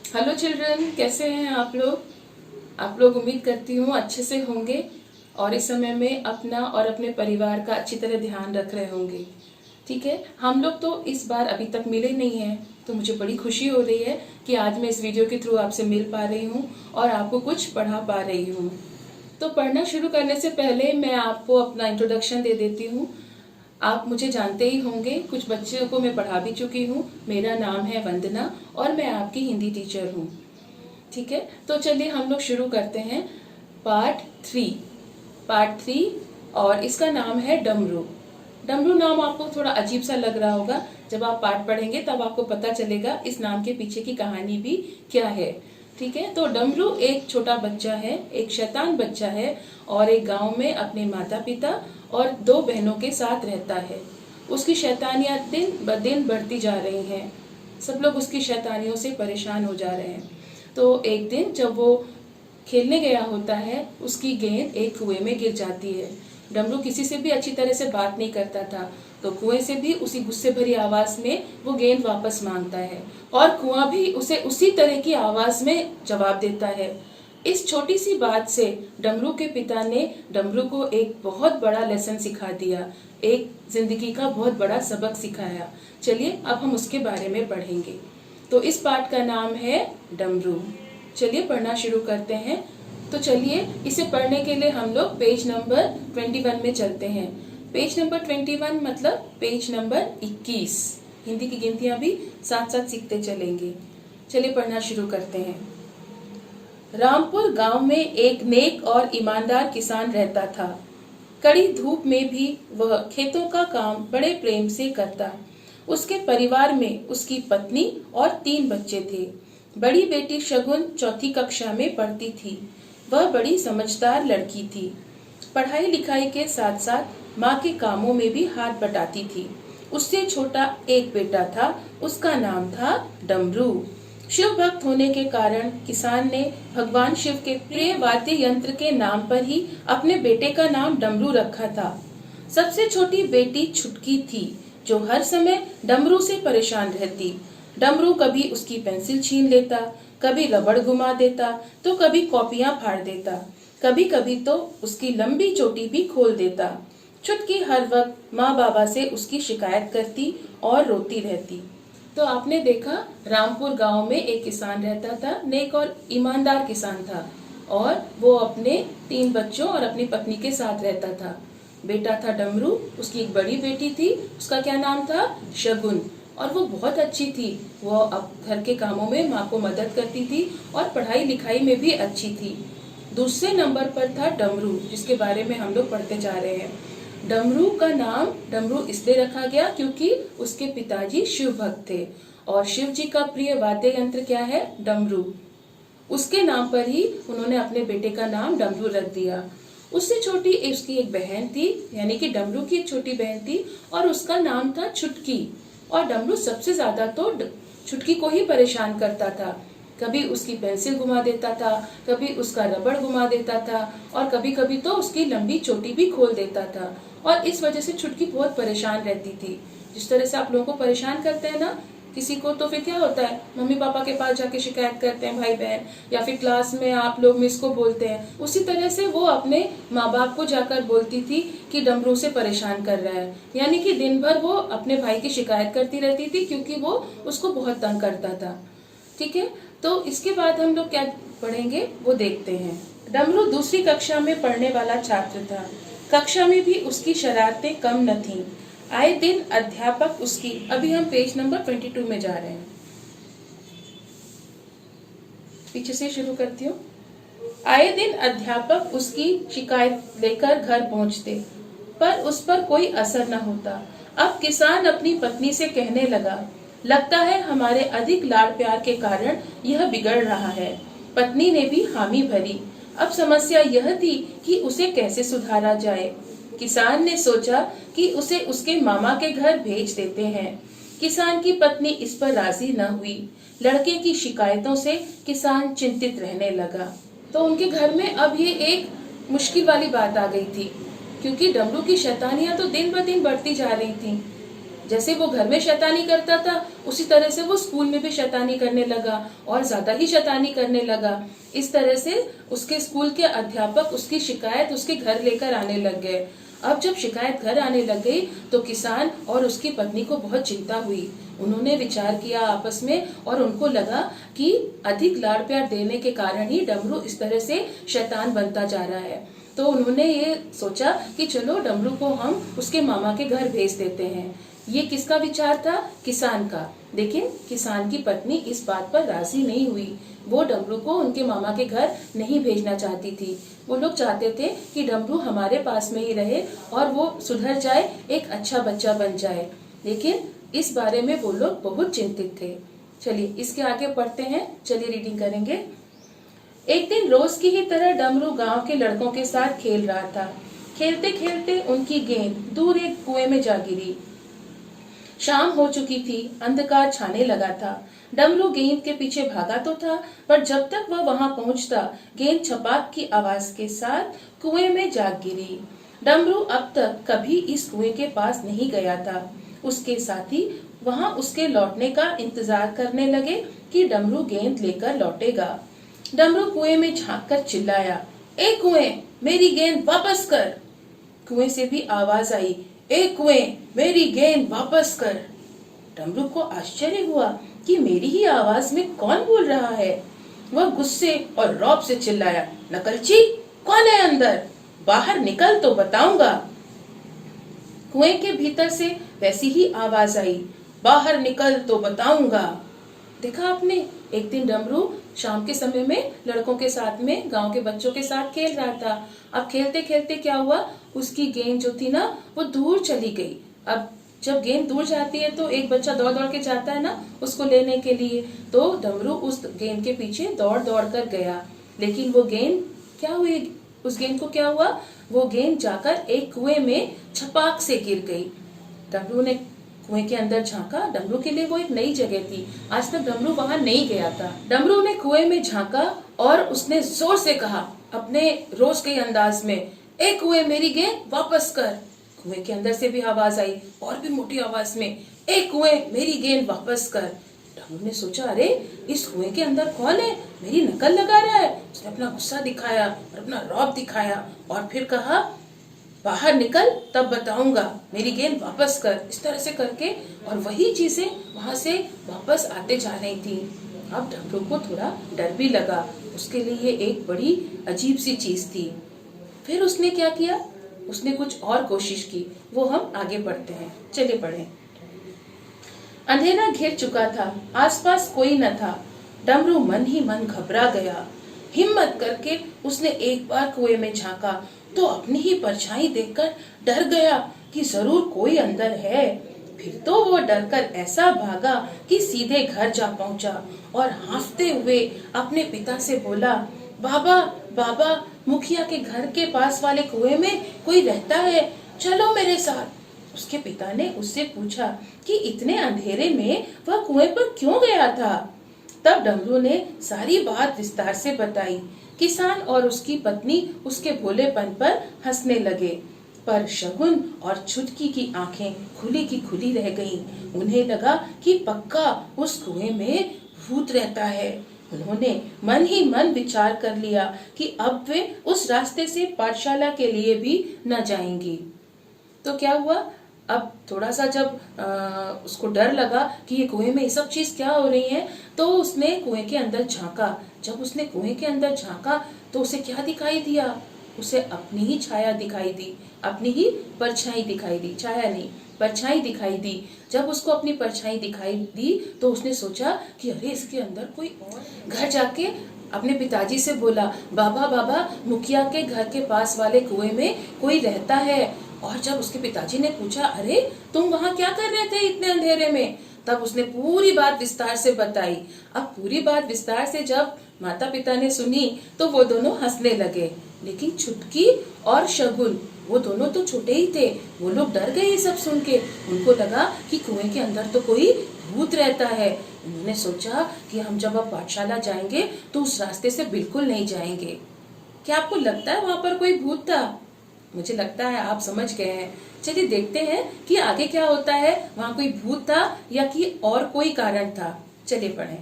Hello children, कैसे हैं आप लोग। आप लोग उम्मीद करती हूँ अच्छे से होंगे और इस समय में अपना और अपने परिवार का अच्छी तरह ध्यान रख रहे होंगे। ठीक है, हम लोग तो इस बार अभी तक मिले नहीं हैं, तो मुझे बड़ी खुशी हो रही है कि आज मैं इस वीडियो के थ्रू आपसे मिल पा रही हूँ और आपको कुछ पढ़ा पा रही हूँ। तो पढ़ना शुरू करने से पहले मैं आपको अपना इंट्रोडक्शन दे देती हूँ। आप मुझे जानते ही होंगे, कुछ बच्चों को मैं पढ़ा भी चुकी हूँ। मेरा नाम है वंदना और मैं आपकी हिंदी टीचर हूँ। ठीक है, तो चलिए हम लोग शुरू करते हैं। पार्ट 3। पार्ट 3 और इसका नाम है डमरू। डमरू नाम आपको थोड़ा अजीब सा लग रहा होगा, जब आप पाठ पढ़ेंगे तब आपको पता चलेगा इस नाम के पीछे की कहानी भी क्या है। ठीक है, तो डमरू एक छोटा बच्चा है, एक शैतान बच्चा है और एक गांव में अपने माता पिता और 2 बहनों के साथ रहता है। उसकी शैतानियां दिन ब दिन बढ़ती जा रही हैं। सब लोग उसकी शैतानियों से परेशान हो जा रहे हैं। तो एक दिन जब वो खेलने गया होता है, उसकी गेंद एक कुएं में गिर जाती है। डमरू किसी से भी अच्छी तरह से बात नहीं करता था, तो कुएं से भी उसी गुस्से भरी आवाज में वो गेंद वापस मांगता है और कुआं भी उसे उसी तरह की आवाज में जवाब देता है। इस छोटी सी बात से डमरू के पिता ने डमरू को एक बहुत बड़ा लेसन सिखा दिया, एक जिंदगी का बहुत बड़ा सबक सिखाया। चलिए अब हम उसके बारे में पढ़ेंगे। तो इस पाठ का नाम है डमरू। चलिए पढ़ना शुरू करते हैं। तो चलिए इसे पढ़ने के लिए हम लोग पेज नंबर 21 में चलते हैं। पेज नंबर 21 मतलब पेज नंबर 21। हिंदी की गिनतियां भी साथ साथ सीखते चलेंगे। चलिए पढ़ना शुरू करते हैं। रामपुर गांव में एक नेक और ईमानदार किसान रहता था। कड़ी धूप में भी वह खेतों का काम बड़े प्रेम से करता। उसके परिवार में उसकी पत्नी और 3 बच्चे थे। बड़ी बेटी शगुन 4ठी कक्षा में पढ़ती थी। वह बड़ी समझदार लड़की थी। पढ़ाई लिखाई के साथ साथ माँ के कामों में भी हाथ बटाती थी। उससे छोटा एक बेटा था, उसका नाम था डमरू। शिव भक्त होने के कारण किसान ने भगवान शिव के प्रिय वाद्य यंत्र के नाम पर ही अपने बेटे का नाम डमरू रखा था। सबसे छोटी बेटी छुटकी थी, जो हर समय डमरू से परेशान रहती। डमरू कभी उसकी पेंसिल छीन लेता, कभी रबड़ घुमा देता, तो कभी कॉपियां फाड़ देता, कभी कभी तो उसकी लंबी चोटी भी खोल देता। छुटकी हर वक्त माँ बाबा से उसकी शिकायत करती और रोती रहती। तो आपने देखा, रामपुर गांव में एक किसान रहता था, नेक और ईमानदार किसान था और वो अपने 3 बच्चों और अपनी पत्नी के साथ रहता था। बेटा था डमरू, उसकी एक बड़ी बेटी थी, उसका क्या नाम था, शगुन, और वो बहुत अच्छी थी। वो अब घर के कामों में माँ को मदद करती थी और पढ़ाई लिखाई में भी अच्छी थी। दूसरे नंबर पर था डमरू, जिसके बारे में हम लोग पढ़ते जा रहे हैं। डमरू का नाम डमरू इसलिए रखा गया क्योंकि उसके पिताजी शिव भक्त थे और शिव जी का प्रिय वाद्य यंत्र क्या है, डमरू। उसके नाम पर ही उन्होंने अपने बेटे का नाम डमरू रख दिया। उससे छोटी उसकी एक बहन थी, यानी कि डमरू की एक छोटी बहन थी और उसका नाम था छुटकी। और डमरू सबसे ज्यादा तो छुटकी को ही परेशान करता था। कभी उसकी पेंसिल घुमा देता था, कभी उसका रबड़ घुमा देता था और कभी कभी तो उसकी लंबी चोटी भी खोल देता था। और इस वजह से छुटकी बहुत परेशान रहती थी। जिस तरह से आप लोगों को परेशान करते हैं ना किसी को, तो फिर क्या होता है, मम्मी पापा के पास जाके शिकायत करते हैं भाई बहन, या फिर क्लास में आप लोग मिस को बोलते हैं। उसी तरह से वो अपने माँ बाप को जाकर बोलती थी कि डमरू से परेशान कर रहा है, यानी कि दिन भर वो अपने भाई की शिकायत करती रहती थी क्योंकि वो उसको बहुत तंग करता था। ठीक है, तो इसके बाद हम लोग क्या पढ़ेंगे वो देखते हैं। डमरू दूसरी कक्षा में पढ़ने वाला छात्र था। कक्षा में भी उसकी शरारतें कम न थीं। आए दिन अध्यापक उसकी, अभी हम पेज नंबर 22 में जा रहे हैं, पीछे से शुरू करती हूँ। आए दिन अध्यापक उसकी शिकायत लेकर घर पहुंचते, पर उस पर कोई असर न होता। अब किसान अपनी पत्नी से कहने लगा, लगता है हमारे अधिक लाड़ प्यार के कारण यह बिगड़ रहा है। पत्नी ने भी हामी भरी। अब समस्या यह थी कि उसे कैसे सुधारा जाए। किसान ने सोचा कि उसे उसके मामा के घर भेज देते हैं। किसान की पत्नी इस पर राजी न हुई। लड़के की शिकायतों से किसान चिंतित रहने लगा। तो उनके घर में अब ये एक मुश्किल वाली बात आ गई थी, क्योंकि डमरू की शैतानियां तो दिन ब दिन बढ़ती जा रही थी। जैसे वो घर में शैतानी करता था उसी तरह से वो स्कूल में भी शैतानी करने लगा और ज्यादा ही शैतानी करने लगा। इस तरह से उसके स्कूल के अध्यापक उसकी शिकायत उसके घर लेकर आने लग गए। अब जब शिकायत घर आने लग गई तो किसान और उसकी पत्नी को बहुत चिंता हुई। उन्होंने विचार किया आपस में और उनको लगा कि अधिक लाड़ प्यार देने के कारण ही डमरू इस तरह से शैतान बनता जा रहा है। तो उन्होंने ये सोचा कि चलो डमरू को हम उसके मामा के घर भेज देते हैं। ये किसका विचार था? किसान का। लेकिन किसान की पत्नी इस बात पर राजी नहीं हुई। वो डमरू को उनके मामा के घर नहीं भेजना चाहती थी। वो लोग चाहते थे कि डमरू हमारे पास में ही रहे और वो सुधर जाए, एक अच्छा बच्चा बन जाए। लेकिन इस बारे में वो लोग बहुत चिंतित थे। चलिए इसके आगे पढ़ते हैं। चलिए रीडिंग करेंगे। एक दिन रोज की ही तरह डमरू गांव के लड़कों के साथ खेल रहा था। खेलते खेलते उनकी गेंद दूर एक कुएं में जा गिरी। शाम हो चुकी थी, अंधकार छाने लगा था। डमरू गेंद के पीछे भागा तो था, पर जब तक वह वहां पहुंचता, गेंद छपाक की आवाज के साथ कुएं में जा गिरी। डमरू अब तक कभी इस कुएं के पास नहीं गया था। उसके साथी वहां उसके लौटने का इंतजार करने लगे कि डमरू गेंद लेकर लौटेगा। डमरू कुएं में झांककर चिल्लाया, ए कुएं, मेरी गेंद वापस कर। कुएं से भी आवाज आई, ए कुएं, मेरी गेंद वापस कर। डमरू को आश्चर्य हुआ कि मेरी ही आवाज में कौन बोल रहा है। वह गुस्से और रौब से चिल्लाया, नकलची, कौन है अंदर? बाहर निकल तो बताऊंगा। कुएं के भीतर से वैसी ही आवाज आई, बाहर निकल तो बताऊंगा। देखा आपने, एक दिन डमरू शाम के समय में लड़कों के साथ में, गांव के बच्चों के साथ खेल रहा था। अब खेलते खेलते क्या हुआ, उसकी गेंद जो थी ना वो दूर चली गई। अब जब गेंद दूर जाती है तो एक बच्चा दौड़ दौड़ के जाता है ना उसको लेने के लिए। तो डमरू उस गेंद के पीछे दौड़ दौड़ कर गया। लेकिन वो गेंद क्या हुई, उस गेंद को क्या हुआ, वो गेंद जाकर एक कुएं में छपाक से गिर गई। डमरू ने कुएं के अंदर झांका। डमरू के लिए वो एक नई जगह थी, आज तक डमरू वहां नहीं गया था। डमरू ने कुएं में झांका और उसने जोर से कहा अपने रोज के अंदाज में, ए कुएं, मेरी गेंद वापस कर। कुएं के अंदर से भी आवाज आई और भी मोटी आवाज में, ए कुएं, मेरी गेंद वापस कर। डमरू ने सोचा, अरे इस कुएं के अंदर कौन है, मेरी नकल लगा रहा है। उसने अपना गुस्सा दिखाया और अपना रौब दिखाया और फिर कहा, बाहर निकल तब बताऊंगा, मेरी गेंद वापस कर। इस तरह से करके और वही चीजें वहां से वापस आते जा रही थी। अब डमरू को थोड़ा डर भी लगा, उसके लिए ये एक बड़ी अजीब सी चीज थी। फिर उसने क्या किया, उसने कुछ और कोशिश की, वो हम आगे बढ़ते हैं। चलिए पढ़ें। अंधेरा घिर चुका था, आसपास कोई न था। डमरू मन ही मन घबरा गया। हिम्मत करके उसने एक बार कुएं में झांका तो अपनी ही परछाई देखकर डर गया कि जरूर कोई अंदर है। फिर तो वो डरकर ऐसा भागा कि सीधे घर जा पहुंचा और हांफते हुए अपने पिता से बोला, बाबा बाबा, मुखिया के घर के पास वाले कुएं में कोई रहता है, चलो मेरे साथ। उसके पिता ने उससे पूछा कि इतने अंधेरे में वह कुएं पर क्यों गया था। तब डमरू ने सारी बात विस्तार से बताई। किसान और उसकी पत्नी उसके भोलेपन पर हंसने लगे, पर शगुन और छुटकी की आंखें खुली की खुली रह गईं। उन्हें लगा कि पक्का उस कुएं में भूत रहता है। उन्होंने मन ही मन विचार कर लिया कि अब वे उस रास्ते से पाठशाला के लिए भी न जाएंगी। तो क्या हुआ, अब थोड़ा सा जब उसको डर लगा कि ये कुएं में ये सब चीज क्या हो रही है, तो उसने कुएं के अंदर झांका। जब उसने कुएं के अंदर झांका तो उसे क्या दिखाई दिया, उसे अपनी ही छाया दिखाई दी, अपनी ही परछाई दिखाई दी, छाया नहीं परछाई दिखाई दी। जब उसको अपनी परछाई दिखाई दी तो उसने सोचा कि अरे इसके अंदर कोई और। घर जाके अपने पिताजी से बोला, बाबा बाबा, मुखिया के घर के पास वाले कुएं में कोई रहता है। और जब उसके पिताजी ने पूछा, अरे तुम वहाँ क्या कर रहे थे इतने अंधेरे में, तब उसने पूरी बात विस्तार से बताई। अब पूरी बात विस्तार से जब माता पिता ने सुनी तो वो दोनों हंसने लगे, लेकिन छुटकी और शगुन वो दोनों तो छोटे ही थे, वो लोग डर गए ये सब सुन के। उनको लगा कि कुएं के अंदर तो कोई भूत रहता है। उन्होंने सोचा कि हम जब अब पाठशाला जाएंगे तो उस रास्ते से बिल्कुल नहीं जाएंगे। क्या आपको लगता है वहां पर कोई भूत था? मुझे लगता है आप समझ गए हैं। चलिए देखते हैं कि आगे क्या होता है। वहां कोई भूत था या कि और कोई कारण था। चलिए पढ़ें।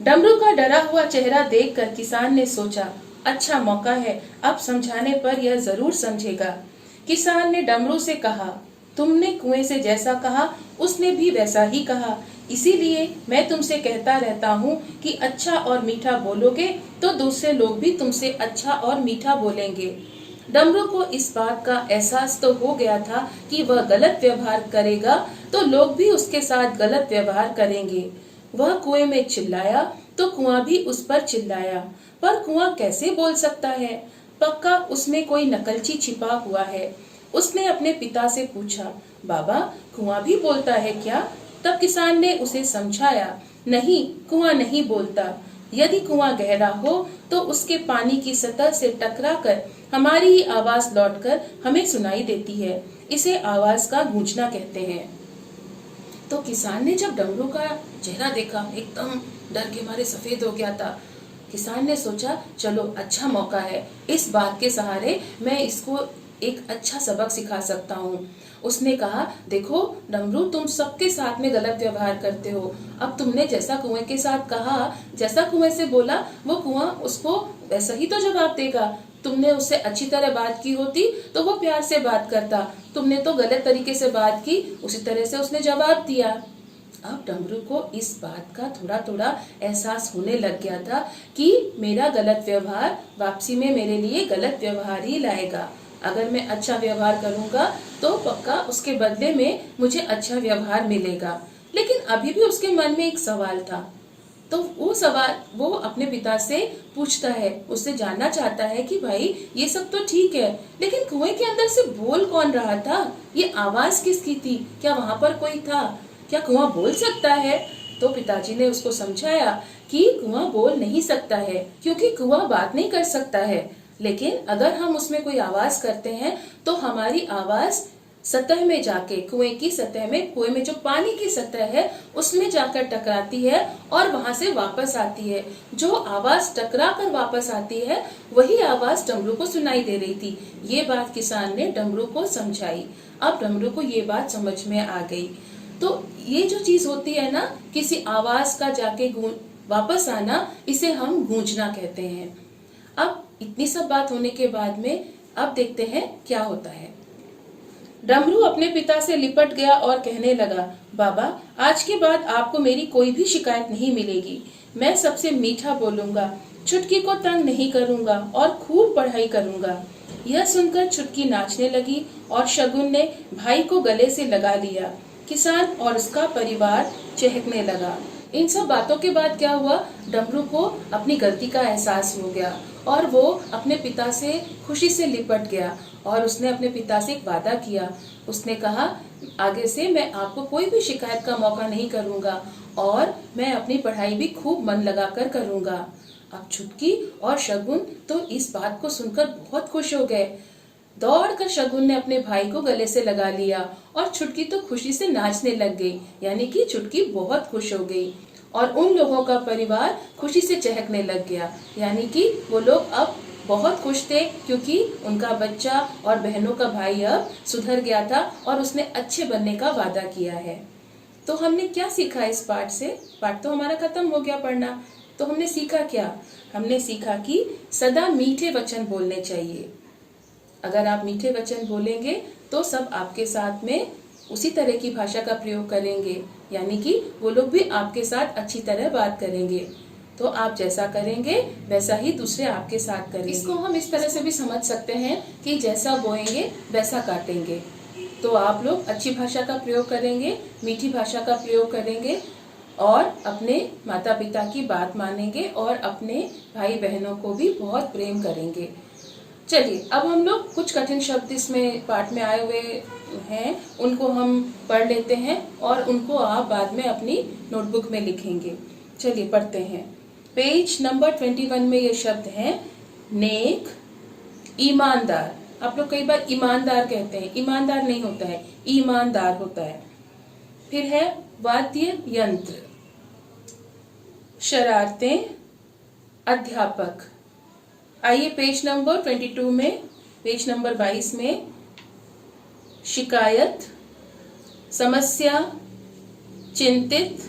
डमरू का डरा हुआ चेहरा देखकर किसान ने सोचा, अच्छा मौका है, अब समझाने पर यह जरूर समझेगा। किसान ने डमरू से कहा, तुमने कुएं से जैसा कहा उसने भी वैसा ही कहा, इसीलिए मैं तुमसे कहता रहता हूँ कि अच्छा और मीठा बोलोगे तो दूसरे लोग भी तुमसे अच्छा और मीठा बोलेंगे। डमरू को इस बात का एहसास तो हो गया था कि वह गलत व्यवहार करेगा तो लोग भी उसके साथ गलत व्यवहार करेंगे। वह कुएं में चिल्लाया तो कुआं भी उस पर चिल्लाया, पर कुआं कैसे बोल सकता है? पक्का उसमें कोई नकलची छिपा हुआ है। उसने अपने पिता से पूछा, बाबा कुआं भी बोलता है क्या? तब किसान ने उसे समझाया, नहीं, कुआं नहीं बोलता। यदि कुआं गहरा हो तो उसके पानी की सतह से टकराकर हमारी ही आवाज लौटकर हमें सुनाई देती है। इसे आवाज का गूंजना कहते हैं। तो किसान ने जब डमरू का चेहरा देखा, एकदम डर के मारे सफेद हो गया था। किसान ने सोचा, चलो अच्छा मौका है, इस बात के सहारे मैं इसको एक अच्छा सबक सिखा सकता हूँ। उसने कहा, देखो डमरू, तुम सबके साथ में गलत व्यवहार करते हो। अब तुमने जैसा कुएं के साथ कहा, जैसा कुएं से बोला, वो कुआं उसको वैसा ही तो जवाब देगा। तुमने उससे अच्छी तरह बात की होती तो वो प्यार से बात करता। तुमने तो गलत तरीके से बात की, उसी तरह से उसने जवाब दिया। अब डमरू को इस बात का थोड़ा थोड़ा एहसास होने लग गया था कि मेरा गलत व्यवहार वापसी में मेरे लिए गलत व्यवहार ही लाएगा। अगर मैं अच्छा व्यवहार करूंगा तो पक्का उसके बदले में मुझे अच्छा व्यवहार मिलेगा। लेकिन अभी भी उसके मन में एक सवाल था। तो वो सवाल वो अपने पिता से पूछता है, उससे जानना चाहता है कि भाई ये सब तो ठीक है, लेकिन कुएं के अंदर से बोल कौन रहा था? ये आवाज किसकी थी? क्या वहां पर कोई था? क्या कुआं बोल सकता है? तो पिताजी ने उसको समझाया कि कुआं बोल नहीं सकता है, क्योंकि कुआं बात नहीं कर सकता है। लेकिन अगर हम उसमें कोई आवाज करते हैं तो हमारी आवाज सतह में जाके, कुएं की सतह में, कुएं में जो पानी की सतह है उसमें जाकर टकराती है और वहां से वापस आती है। जो आवाज टकरा कर वापस आती है वही आवाज डमरू को सुनाई दे रही थी। ये बात किसान ने डमरू को समझाई। अब डमरू को ये बात समझ में आ गई। तो ये जो चीज होती है ना, किसी आवाज का जाके वापस आना, इसे हम गूंजना कहते हैं। अब इतनी सब बात होने के बाद में अब देखते हैं क्या होता है। डमरू अपने पिता से लिपट गया और कहने लगा, बाबा आज के बाद आपको मेरी कोई भी शिकायत नहीं मिलेगी। मैं सबसे मीठा बोलूंगा, छुटकी को तंग नहीं करूंगा और खूब पढ़ाई करूंगा। यह सुनकर छुटकी नाचने लगी और शगुन ने भाई को गले से लगा लिया। किसान और उसका परिवार चहकने लगा। इन सब बातों के बाद क्या हुआ, डमरू को अपनी गलती का एहसास हो गया और वो अपने पिता से खुशी से लिपट गया और उसने अपने पिता से एक वादा किया। उसने कहा, आगे से मैं आपको कोई भी शिकायत का मौका नहीं करूंगा और मैं अपनी पढ़ाई भी खूब मन लगाकर करूंगा। अब छुटकी और शगुन तो इस बात को सुनकर बहुत खुश हो गए। दौड़कर शगुन ने अपने भाई को गले से लगा लिया और छुटकी तो खुशी से नाचने लग गई। यानी कि छुटकी बहुत खुश हो गई और उन लोगों का परिवार खुशी से चहकने लग गया। यानी कि वो लोग अब बहुत खुश थे, क्योंकि उनका बच्चा और बहनों का भाई अब सुधर गया था और उसने अच्छे बनने का वादा किया है। तो हमने क्या सीखा इस पाठ से? पाठ तो हमारा खत्म हो गया पढ़ना। तो हमने सीखा क्या? हमने सीखा कि सदा मीठे वचन बोलने चाहिए। अगर आप मीठे वचन बोलेंगे तो सब आपके साथ में उसी तरह की भाषा का प्रयोग करेंगे, यानी कि वो लोग भी आपके साथ अच्छी तरह बात करेंगे। तो आप जैसा करेंगे वैसा ही दूसरे आपके साथ करेंगे। इसको हम इस तरह से भी समझ सकते हैं कि जैसा बोएंगे वैसा काटेंगे। तो आप लोग अच्छी भाषा का प्रयोग करेंगे, मीठी भाषा का प्रयोग करेंगे और अपने माता पिता की बात मानेंगे और अपने भाई बहनों को भी बहुत प्रेम करेंगे। चलिए अब हम लोग कुछ कठिन शब्द इसमें पाठ में आए हुए हैं, उनको हम पढ़ लेते हैं और उनको आप बाद में अपनी नोटबुक में लिखेंगे। चलिए पढ़ते हैं। पेज नंबर 21 में ये शब्द हैं, नेक, ईमानदार। आप लोग कई बार ईमानदार कहते हैं, ईमानदार नहीं होता है, ईमानदार होता है। फिर है वाद्य यंत्र, शरारतें, अध्यापक। आइए पेज नंबर 22 में पेज नंबर 22 में शिकायत, समस्या, चिंतित,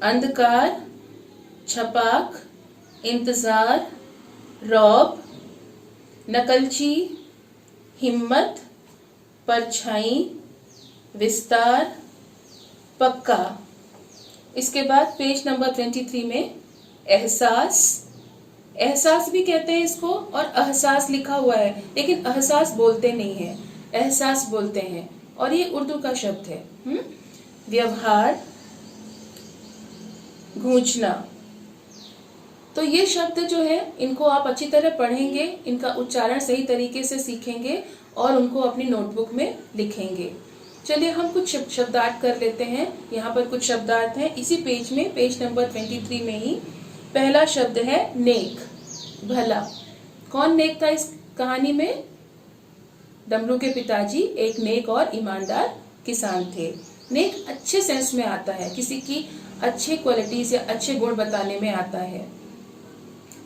अंधकार, छपाक, इंतजार, रौब, नकलची, हिम्मत, परछाई, विस्तार, पक्का। इसके बाद पेज नंबर 23 में एहसास, एहसास भी कहते हैं इसको और एहसास लिखा हुआ है, लेकिन एहसास बोलते नहीं है, एहसास बोलते हैं और ये उर्दू का शब्द है। व्यवहार, गूंजना। तो ये शब्द जो है इनको आप अच्छी तरह पढ़ेंगे, इनका उच्चारण सही तरीके से सीखेंगे और उनको अपनी नोटबुक में लिखेंगे। चलिए हम कुछ शब्दार्थ कर लेते हैं। यहाँ पर कुछ शब्दार्थ हैं इसी पेज में, पेज नंबर 23 में ही। पहला शब्द है नेक, भला। कौन नेक था इस कहानी में? डमरू के पिताजी एक नेक और ईमानदार किसान थे। नेक अच्छे सेंस में आता है, किसी की अच्छे क्वालिटीज या अच्छे गुण बताने में आता है।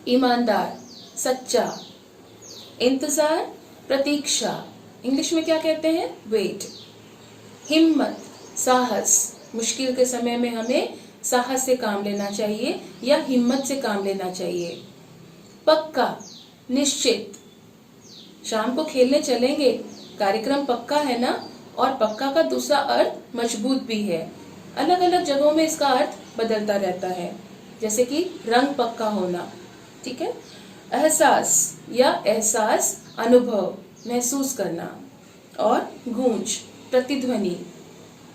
ईमानदार, सच्चा। इंतजार, प्रतीक्षा। इंग्लिश में क्या कहते हैं? वेट। हिम्मत, साहस। मुश्किल के समय में हमें साहस से काम लेना चाहिए या हिम्मत से काम लेना चाहिए। पक्का, निश्चित। शाम को खेलने चलेंगे, कार्यक्रम पक्का है ना? और पक्का का दूसरा अर्थ मजबूत भी है। अलग अलग जगहों में इसका अर्थ बदलता रहता है, जैसे कि रंग पक्का होना। ठीक है। एहसास या एहसास, अनुभव, महसूस करना। और गूंज, प्रतिध्वनि।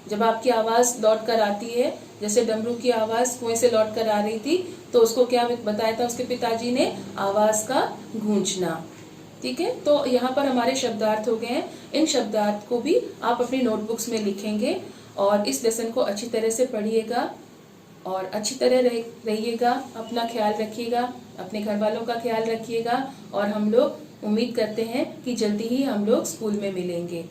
जब आपकी आवाज लौट कर आती है, जैसे डमरू की आवाज कुएं से लौट कर आ रही थी, तो उसको क्या बताया था उसके पिताजी ने? आवाज का गूंजना। ठीक है। तो यहाँ पर हमारे शब्दार्थ हो गए हैं। इन शब्दार्थ को भी आप अपनी नोटबुक्स में लिखेंगे और इस लेसन को अच्छी तरह से पढ़िएगा और अच्छी तरह रहिएगा। अपना ख्याल रखिएगा, अपने घर वालों का ख्याल रखिएगा और हम लोग उम्मीद करते हैं कि जल्दी ही हम लोग स्कूल में मिलेंगे।